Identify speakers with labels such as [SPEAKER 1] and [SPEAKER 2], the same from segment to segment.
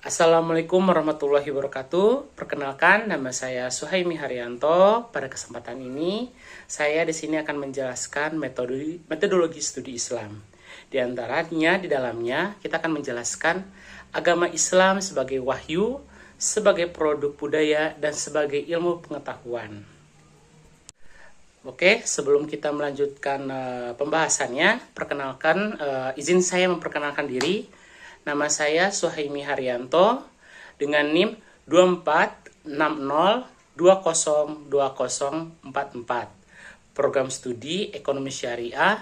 [SPEAKER 1] Assalamualaikum warahmatullahi wabarakatuh. Perkenalkan, nama saya Suhaimi Haryanto. Pada kesempatan ini, saya di sini akan menjelaskan metodologi studi Islam. Di antaranya, di dalamnya kita akan menjelaskan agama Islam sebagai wahyu, sebagai produk budaya, dan sebagai ilmu pengetahuan. Oke, sebelum kita melanjutkan pembahasannya, perkenalkan, izin saya memperkenalkan diri. Nama saya Suhaimi Haryanto dengan NIM 2460202044. Program studi Ekonomi Syariah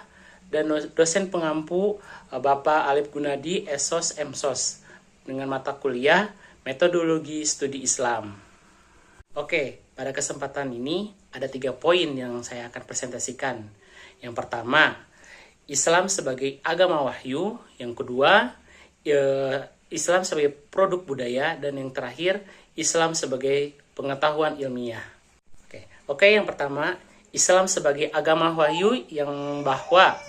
[SPEAKER 1] dan dosen pengampu Bapak Alif Gunadi Esos Emsos dengan mata kuliah Metodologi Studi Islam. Oke, pada kesempatan ini ada 3 poin yang saya akan presentasikan. Yang pertama, Islam sebagai agama wahyu. Yang kedua, Islam sebagai produk budaya. Dan yang terakhir, Islam sebagai pengetahuan ilmiah. Oke, yang pertama, Islam sebagai agama wahyu yang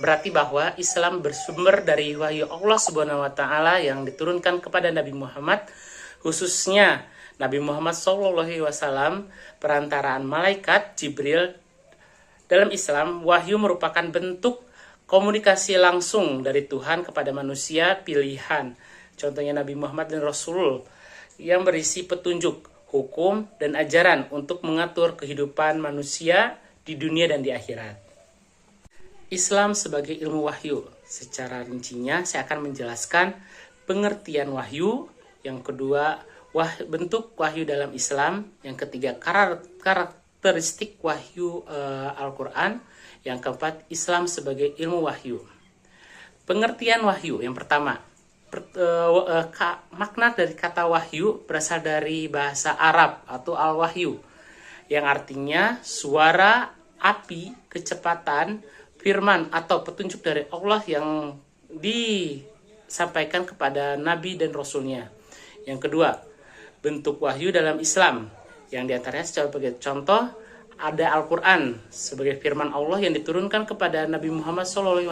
[SPEAKER 1] berarti bahwa Islam bersumber dari wahyu Allah Subhanahu wa taala yang diturunkan kepada Nabi Muhammad, khususnya Nabi Muhammad SAW perantaraan malaikat Jibril. Dalam Islam, wahyu merupakan bentuk komunikasi langsung dari Tuhan kepada manusia pilihan. Contohnya Nabi Muhammad dan Rasul yang berisi petunjuk, hukum, dan ajaran untuk mengatur kehidupan manusia di dunia dan di akhirat. Islam sebagai ilmu wahyu. Secara rincinya saya akan menjelaskan pengertian wahyu. Yang kedua, bentuk wahyu dalam Islam. Yang ketiga, karakteristik wahyu Al-Quran. Yang keempat, Islam sebagai ilmu wahyu. Pengertian wahyu yang pertama, makna dari kata wahyu berasal dari bahasa Arab atau al-wahyu, yang artinya suara, api, kecepatan, firman atau petunjuk dari Allah yang disampaikan kepada Nabi dan Rasulnya. Yang kedua, bentuk wahyu dalam Islam, yang diantaranya sebagai contoh ada Al-Quran sebagai firman Allah yang diturunkan kepada Nabi Muhammad SAW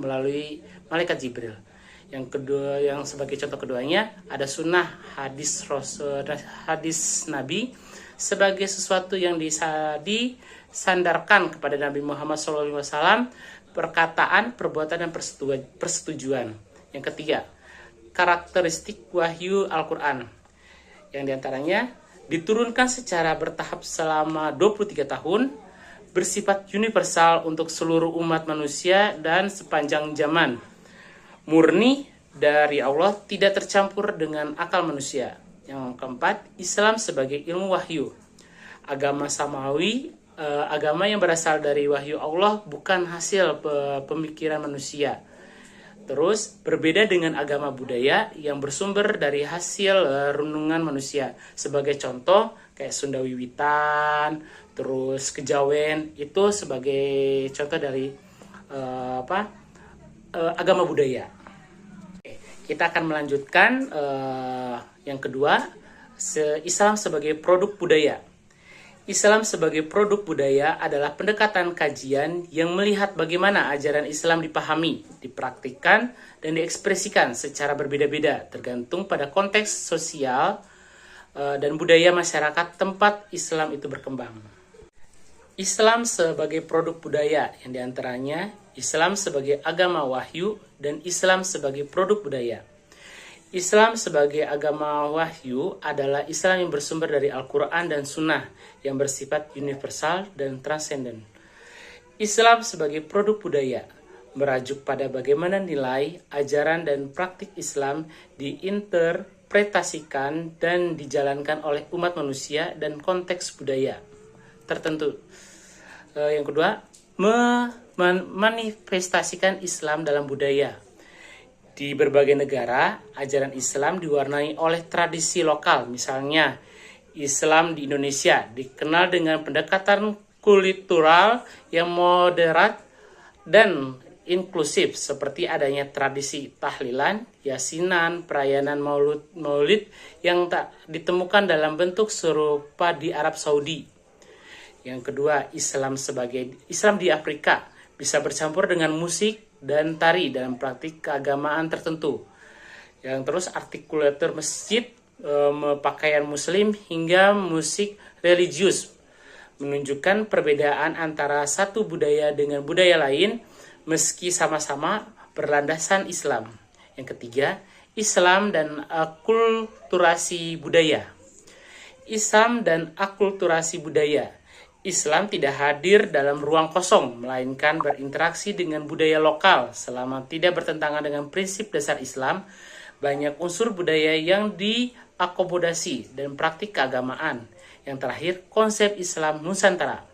[SPEAKER 1] melalui malaikat Jibril. Yang kedua, yang sebagai contoh keduanya ada sunnah hadis Nabi sebagai sesuatu yang disandarkan kepada Nabi Muhammad SAW, perkataan, perbuatan, dan persetujuan. Yang ketiga, karakteristik wahyu Al-Quran, yang diantaranya diturunkan secara bertahap selama 23 tahun, bersifat universal untuk seluruh umat manusia dan sepanjang zaman, murni dari Allah, tidak tercampur dengan akal manusia. Yang keempat, Islam sebagai ilmu wahyu, agama samawi, agama yang berasal dari wahyu Allah, bukan hasil pemikiran manusia. Terus, berbeda dengan agama budaya yang bersumber dari hasil renungan manusia. Sebagai contoh, kayak Sunda Wiwitan, terus Kejawen, itu sebagai contoh dari agama budaya. Oke, kita akan melanjutkan yang kedua, Islam sebagai produk budaya. Islam sebagai produk budaya adalah pendekatan kajian yang melihat bagaimana ajaran Islam dipahami, dipraktikkan, dan diekspresikan secara berbeda-beda tergantung pada konteks sosial dan budaya masyarakat tempat Islam itu berkembang. Islam sebagai produk budaya, yang diantaranya Islam sebagai agama wahyu dan Islam sebagai produk budaya. Islam sebagai agama wahyu adalah Islam yang bersumber dari Al-Quran dan Sunnah yang bersifat universal dan transenden. Islam sebagai produk budaya merajuk pada bagaimana nilai, ajaran, dan praktik Islam diinterpretasikan dan dijalankan oleh umat manusia dan konteks budaya tertentu. Yang kedua, memanifestasikan Islam dalam budaya. Di berbagai negara, ajaran Islam diwarnai oleh tradisi lokal. Misalnya, Islam di Indonesia dikenal dengan pendekatan kultural yang moderat dan inklusif, seperti adanya tradisi tahlilan, yasinan, perayaan maulid yang tak ditemukan dalam bentuk serupa di Arab Saudi. Yang kedua, Islam di Afrika bisa bercampur dengan musik dan tari dalam praktik keagamaan tertentu. yang terus artikulator masjid, pakaian muslim hingga musik religius, menunjukkan perbedaan antara satu budaya dengan budaya lain meski sama-sama berlandasan Islam. Yang ketiga, Islam dan akulturasi budaya. Islam dan akulturasi budaya. Islam tidak hadir dalam ruang kosong, melainkan berinteraksi dengan budaya lokal. Selama tidak bertentangan dengan prinsip dasar Islam, banyak unsur budaya yang diakomodasi dan praktik keagamaan. Yang terakhir, konsep Islam Nusantara.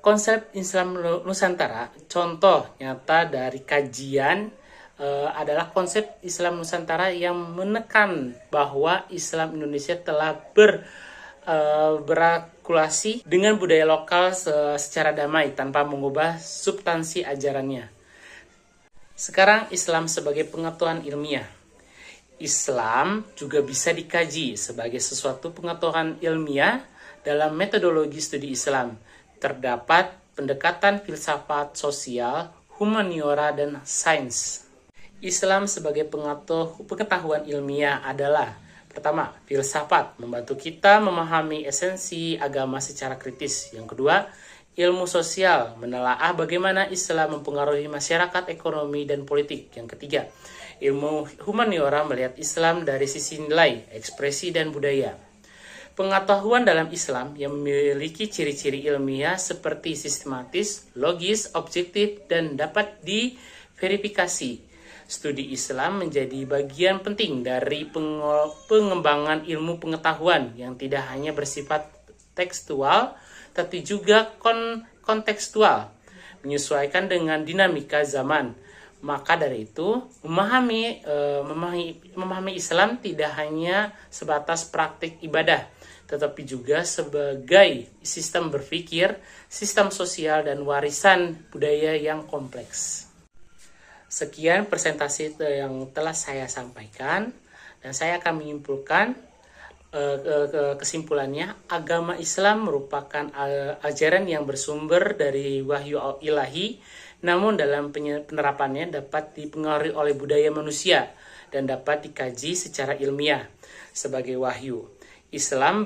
[SPEAKER 1] Konsep Islam Nusantara, contoh nyata dari kajian adalah konsep Islam Nusantara yang menekan bahwa Islam Indonesia telah berakulasi dengan budaya lokal secara damai tanpa mengubah substansi ajarannya. Sekarang Islam sebagai pengetahuan ilmiah. Islam juga bisa dikaji sebagai sesuatu pengetahuan ilmiah dalam metodologi studi Islam. Terdapat pendekatan filsafat sosial, humaniora, dan sains. Islam sebagai pengetahuan ilmiah adalah: pertama, filsafat, membantu kita memahami esensi agama secara kritis. Yang kedua, ilmu sosial, menelaah bagaimana Islam mempengaruhi masyarakat, ekonomi, dan politik. Yang ketiga, ilmu humaniora, melihat Islam dari sisi nilai, ekspresi, dan budaya. Pengetahuan dalam Islam yang memiliki ciri-ciri ilmiah seperti sistematis, logis, objektif, dan dapat diverifikasi. Studi Islam menjadi bagian penting dari pengembangan ilmu pengetahuan yang tidak hanya bersifat tekstual, tapi juga kontekstual, menyesuaikan dengan dinamika zaman. Maka dari itu, memahami Islam tidak hanya sebatas praktik ibadah, tetapi juga sebagai sistem berpikir, sistem sosial, dan warisan budaya yang kompleks. Sekian presentasi yang telah saya sampaikan, dan saya akan menyimpulkan kesimpulannya. Agama Islam merupakan ajaran yang bersumber dari wahyu ilahi, namun dalam penerapannya dapat dipengaruhi oleh budaya manusia dan dapat dikaji secara ilmiah sebagai wahyu. Islam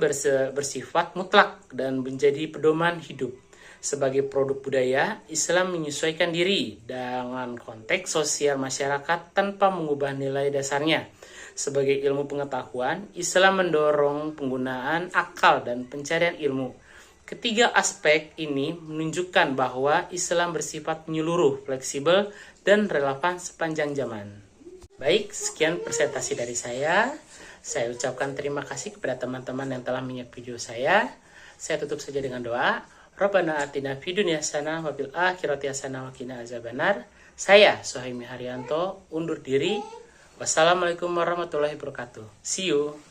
[SPEAKER 1] bersifat mutlak dan menjadi pedoman hidup. Sebagai produk budaya, Islam menyesuaikan diri dengan konteks sosial masyarakat tanpa mengubah nilai dasarnya. Sebagai ilmu pengetahuan, Islam mendorong penggunaan akal dan pencarian ilmu. Ketiga aspek ini menunjukkan bahwa Islam bersifat menyeluruh, fleksibel, dan relevan sepanjang zaman. Baik, sekian presentasi dari saya. Saya ucapkan terima kasih kepada teman-teman yang telah menyimak video saya. Saya tutup saja dengan doa. Rabbana atina fid dunya hasanah wa fil akhirati hasanah wa qina azabannar. Saya Suhaimi Haryanto undur diri. Wassalamualaikum warahmatullahi wabarakatuh. See you.